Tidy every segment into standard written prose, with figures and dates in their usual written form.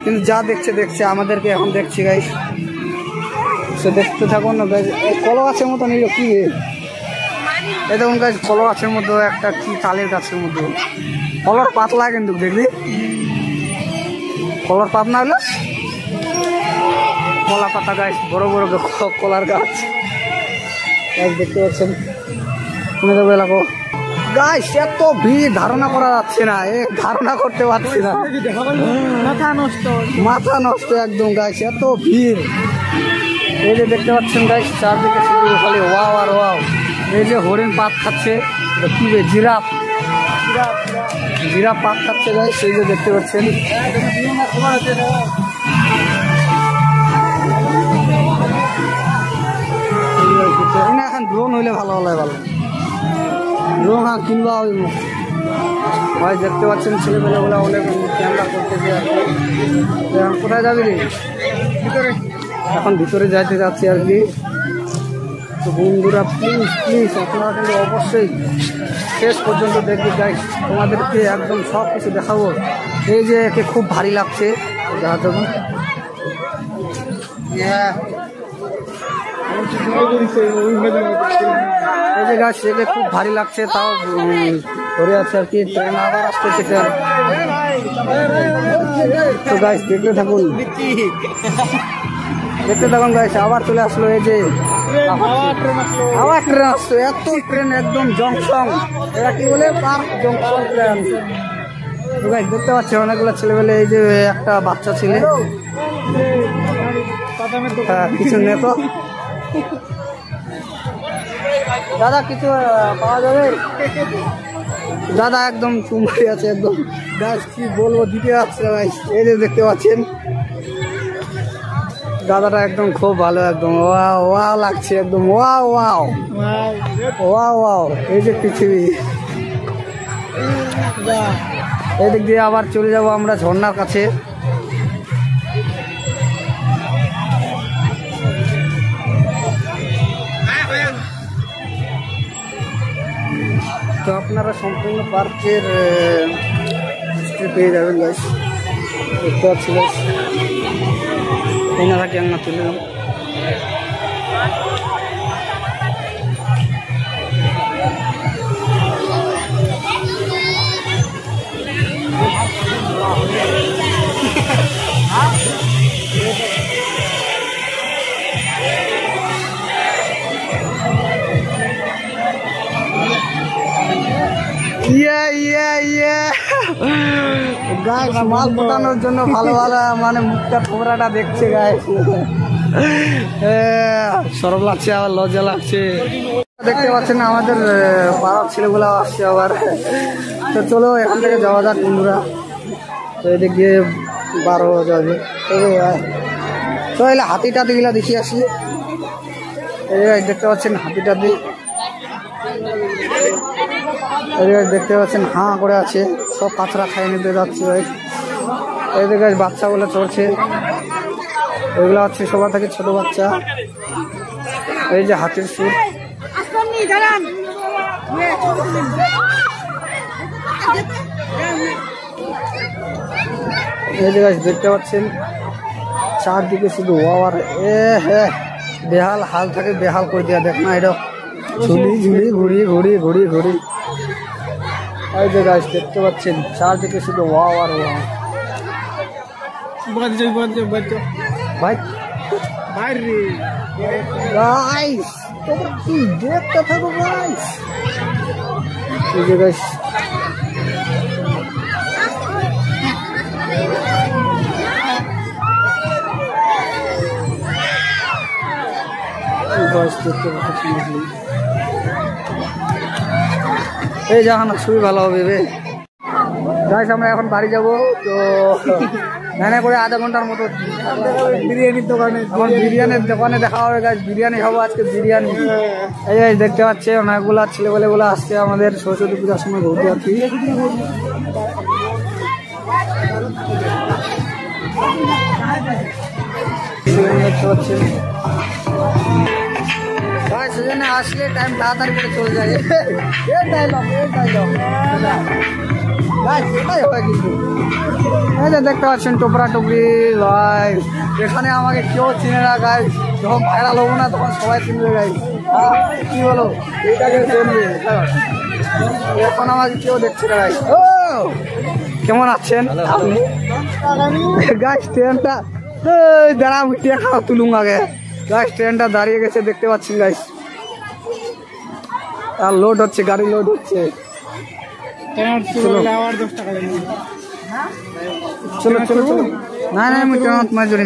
কিন্তু যা দেখছে দেখছে, আমাদেরকে এখন দেখছি গাইস। সে দেখতে থাকুন না গাইস। কলা গাছের মতো নিল কি, এই দেখুন গাইস, কলা গাছের মধ্যে একটা কি তালের গাছের মধ্যে কলার পাতলা, কিন্তু দেখবি কলার পাত না হলো কলা পাতা গাছ, বড় বড় কলার গাছ দেখতে পাচ্ছেন। শুনে যাবো এলাকা গাছ, এত ভিড় ধারণা করা যাচ্ছে না, ধারণা করতে পারছি না, মাথা নষ্ট একদম গাছ, এত ভিড়। এই যে দেখতে পাচ্ছেন গাছ, চারদিকে শুধু খালি ওয়াও আর ওয়াও। এই যে হরিণ পাত খাচ্ছে, কি জিরাফ, জিরাফ পাত খাচ্ছে গাছ, এই যে দেখতে পাচ্ছেন। এখন ড্রোন হইলে ভালো হলে ভালো, ড্রোন কিনবা ভাই। দেখতে পাচ্ছেন ছেলেমেয়েগুলো অনেক ক্যামেরা করতেছে আর কি। এখন কোথায় যাবি রে? এখন ভিতরে যাইতে যাচ্ছি আর কি। তো বন্ধুরা প্লিজ প্লিজ আপনারা কিন্তু অবশ্যই শেষ পর্যন্ত দেখবি গাইস, তোমাদেরকে একদম সব কিছু দেখাবো। এই যে একে খুব ভারী লাগছে, দেখা দেখুন। এই যে গাছ, একে খুব ভারী লাগছে, তাও ধরে আছে আর কি। ট্রেন আবার আসতেছে ট্রেন। তো গাছ দেখতে থাকুন, দেখতে থাকুন গাইস, আবার চলে আসলো। এই যে আবার ট্রেন আসলো, এত ট্রেন একদম জংশন, এরা কি বলে পার্ক জংশন ট্রেন। তো গাইস দেখতে পাচ্ছি অনেকগুলো ছেলেবেলে। এই যে একটা বাচ্চা ছেলে, কিছু নেই তো দাদা, কিছু পাওয়া যাবে দাদা? একদম চুমড়ি আছে একদম গাছ, কি বলবো, দিতে যাচ্ছে গাইস। এই যে দেখতে পাচ্ছেন দাদাটা একদম খুব ভালো, একদম ওয়াও ওয়াও লাগছে, একদম ওয়াও ওয়াও ওয়াও ওয়াও। এই যে পৃথিবী, এদিক দিয়ে আবার চলে যাব আমরা ঝর্ণার কাছে। তো আপনারা সম্পূর্ণ পার্কের পেয়ে যাবেন গাইস, দেখতে পাচ্ছি গাইস। এই না থাকি আমরা চলে যাবো। গাইস মাল ফোটানোর জন্য ভালো ভালো মানে মুখটা থোবরাটা দেখছে গাইস, সরব লাগছে, আবার লজ্জা লাগছে। দেখতে পাচ্ছেন আমাদের পাড়ার ছেলেগুলো আসছে আবার। তো চলো এখান থেকে যাওয়া যাক বন্ধুরা। তো এদিক দিয়ে 12 যাবে। তো এলে হাতিটা দিগুলা দেখি আসি। এই দেখতে পাচ্ছেন হাতিটা দিই, দেখতে পাচ্ছেন হাঁ করে আছে, সব কাঁচরা খাই নিতে যাচ্ছে। এই দিকে বাচ্চাগুলো চড়ছে, এগুলো হচ্ছে সবার থেকে ছোট বাচ্চা। এই যে হাতির সুর, এই যে দেখতে পাচ্ছেন চারদিকে শুধু ওয়ার। বেহাল হাল থাকে, বেহাল করে দেওয়া। দেখ না এটা ঝুলি ঝুলি ঘুরি ঘুরি ঘুরি ঘুরি। এই যে গাছ দেখতে পাচ্ছেন চারদিকে শুধু ওয়াও আর ওয়াও। ভাই গাইস তোমরা কি দেখতে থাকো গাইস। এই যে গাইস এই জাহানা খুবই ভালো হবে রে গাইস। আমরা এখন বাড়ি যাব, তো ম্যানে করে আধা ঘন্টার মতো বিরিয়ানির দোকানে, বিরিয়ানির দোকানে দেখা হবে গাইস। বিরিয়ানি খাবো আজকে, বিরিয়ানি। এই গাইস দেখতে পাচ্ছে অনেকগুলা ছেলেবেলেগুলো আসছে আমাদের সরস্বতী পূজার সময় ঘুরতে আর কি। দেখতে পাচ্ছেন সেজন্য আসলে টাইম তাড়াতাড়ি করে চলে যায়। গাইস এটাই হয় কিন্তু এই যে দেখতে পাচ্ছেন টোপরা টুপরি ভাই এখানে আমাকে কেউ চিনে না গাইস যখন ভাইরাল হবো না তখন সবাই চিনবে গাইস কি বলো এইটাকে চিনবে এখন আমাকে কেউ দেখছে না গাইস ও কেমন আছেন আপনি গাইস ট্রেনটা দাঁড়া আমি ট্রেন খাওয়া তুলুম আগে গাইস ট্রেনটা দাঁড়িয়ে গেছে দেখতে পাচ্ছেন গাইস আর লোড হচ্ছে গাড়ি লোড হচ্ছে চলো চলো চলো না না আমি কেমন তোমার জন্য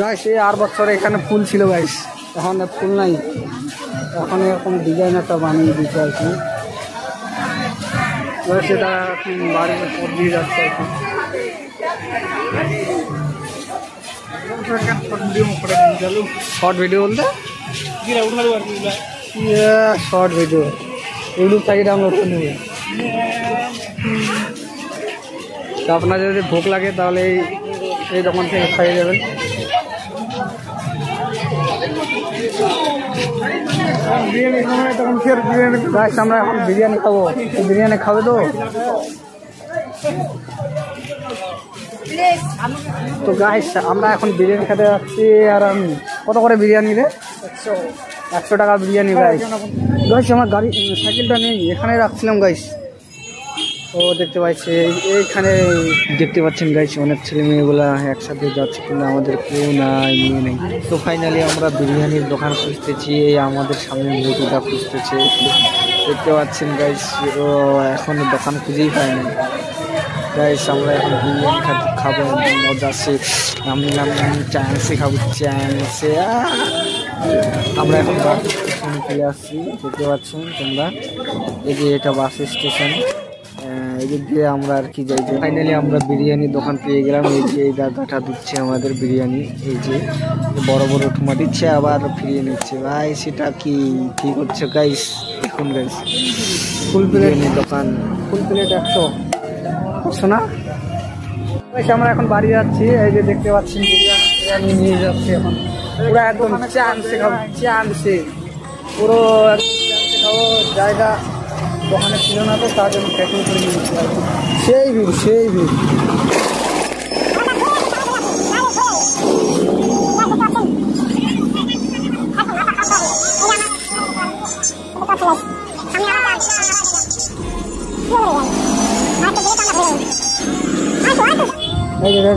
গাইস এই 8 বছর এখানে ফুল ছিল গাইস এখন ফুল নাই এখন এরকম ডিজাইন একটা বানিয়ে দিতে আর কি সেটা এখন বাড়িতে পর দিয়ে যাচ্ছে আর কি শর্ট ভিডিও বলতে শর্ট ভিডিও ইউটিউব থেকে ডাউনলোড করে নেবে তো আপনার যদি ভোগ লাগে তাহলে এই দোকান থেকে খাইয়ে যাবেন আমরা এখন বিরিয়ানি খাবো বিরিয়ানি খাবে তো তো গাইস আমরা এখন বিরিয়ানি খেতে যাচ্ছি আর কত করে বিরিয়ানি রে 100 টাকা বিরিয়ানি গাইস গাইস আমার গাড়ি সাইকেলটা নেই এখানে রাখছিলাম গাইস তো দেখতে পাচ্ছি এইখানে দেখতে পাচ্ছেন গাইস অনেক ছেলে মেয়েগুলা একসাথে যাচ্ছে কিন্তু আমাদের কেউ নাই নিয়ে নেই তো ফাইনালি আমরা বিরিয়ানির দোকান খুঁজতেছি আমাদের সামনে মুরগিটা খুঁজতেছে দেখতে পাচ্ছেন গাইস এখন দোকান খুঁজেই পাই না গাইস আমরা এখন বিরিয়ানি খাবো মজা আছে আমি চান্সে খাবো চান্সে আমরা এখন বাস স্টেশনে চলে আসছি দেখতে পাচ্ছেন তোমরা এই যে এটা বাস স্টেশন এদিক দিয়ে আমরা আর কি যাই যে ফাইনালি আমরা বিরিয়ানির দোকান পেয়ে গেলাম এই যে এই দাদাটা দিচ্ছে আমাদের বিরিয়ানি এই যে বড় বড় ঠুমা দিচ্ছে আবার ফিরিয়ে নিচ্ছে ভাই সেটা কি ঠিক হচ্ছে গাইস এখন গাইস ফুল বিরিয়ানির দোকান ফুল প্লেট 100 না আমরা এখন বাড়ি যাচ্ছি এই যে দেখতে পাচ্ছি বিরিয়ানি নিয়ে যাচ্ছি এখন পুরো একদম চান্সে খাবো চান্সে পুরো চান্সে খাবো জায়গা দোকানে ছিল না তো তার জন্য প্যাকিং করে নিয়েছি আর কি সেই ভিড় সেই ভিড়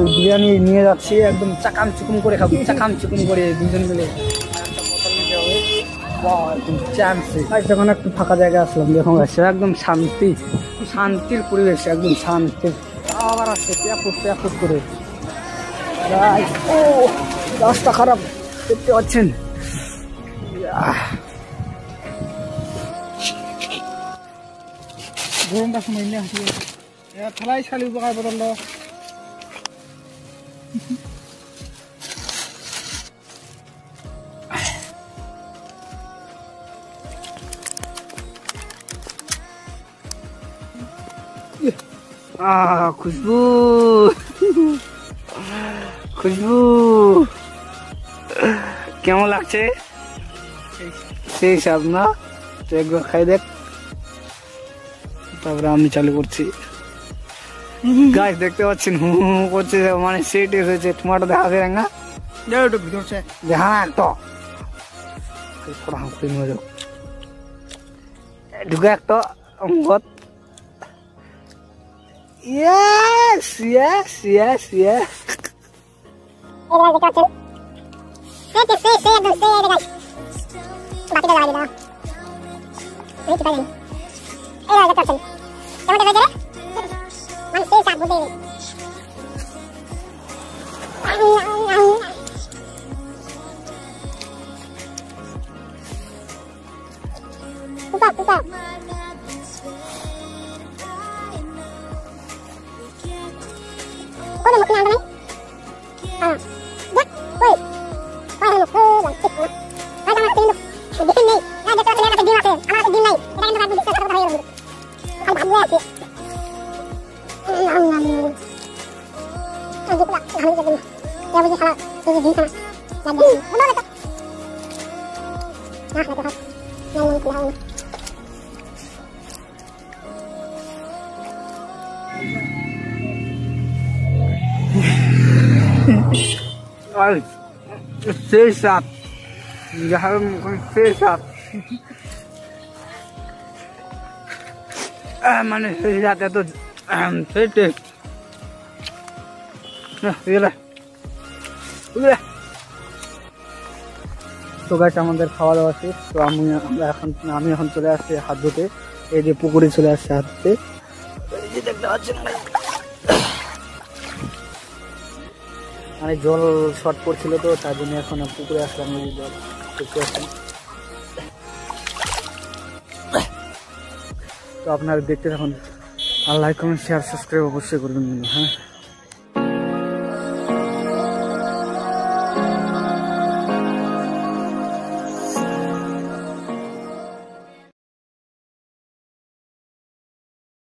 বিরিয়ানি নিয়ে যাচ্ছি একদম চাকাম চুকুম করে খাবো চাকাম চুকুম করে দুজন মিলে যখন একটু ফাঁকা জায়গায় আসলাম যখন আসছে একদম শান্তি শান্তির পরিবেশ একদম শান্তি আবার আসছে প্যাকুট করে রাস্তা খারাপ দেখতে পাচ্ছেন গরমটা সময় নিয়ে হাসি থালাই শালি উপকার বদল खुशबू खुशबू কেমন লাগছে সেই সব না তো একবার খাই দেখ তারপরে আমি চালু করছি গাছ দেখতে পাচ্ছেন হু করছে মানে সেট হয়েছে টমাটো দেখা যায় না হ্যাঁ তো ঢুকে একটা অঙ্গত Yes, yes, yes, yes. Có một cái nào đấy rất ui quay một cơ là tịch quá quay ra tin được đi tin đi ra cho cái này là cái gì mà kìa ama cái gì này cái này nó bị sao không thấy không bắn ra kìa anh giúp lại làm cái gì ya bây giờ sao cái gì sao là gì nó là cái সেই সাপ সেই সাপ মানে সেই সাপ এত সেই test তো গাছ আমাদের খাওয়া দাওয়া শেষ। তো আমি এখন চলে আসছি হাত ধুতে। এই যে পুকুরে চলে আসছে হাত ধুতে, দেখতে পাচ্ছেন মানে জল শর্ট পড়ছিল, তো তার জন্য এখন পুকুরে আসলাম। জল দেখতে আসলাম। তো আপনারা দেখতে থাকুন, আর লাইক কমেন্ট শেয়ার সাবস্ক্রাইব অবশ্যই করবেন হ্যাঁ।